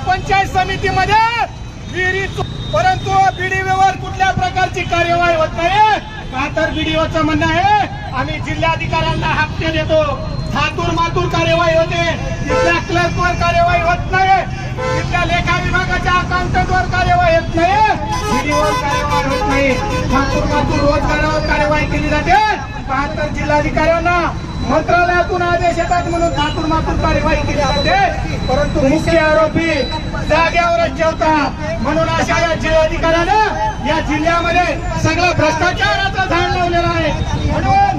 पंचायत समितीमध्ये परंतु बीडीओवर कुठल्या प्रकारची कार्यवाही होत नाही का तर बीडीओचं म्हणणं आहे आम्ही जिल्हाधिकाऱ्यांना हप्ते देतो, थातूर मातूर कार्यवाही होते, तिथल्या क्लर्कवर कार्यवाही होत नाही, तिथल्या लेखा विभागाच्या अकाउंटंटवर कार्यवाही होत नाही, बीडीओवर कार्यवाही होत नाही, थातूर मातूर रोजगारावर कार्यवाही केली जाते का तर जिल्हाधिकाऱ्यांना मंत्रालयातून आदेश येतात म्हणून थातूर मातूर कार्यवाही केली जाते, परंतु मुख्य आरोपी जागेवरच जेवतात म्हणून अशा या जिल्हाधिकाऱ्यानं या जिल्ह्यामध्ये सगळं भ्रष्टाचाराचा झाड लावलेला आहे. म्हणून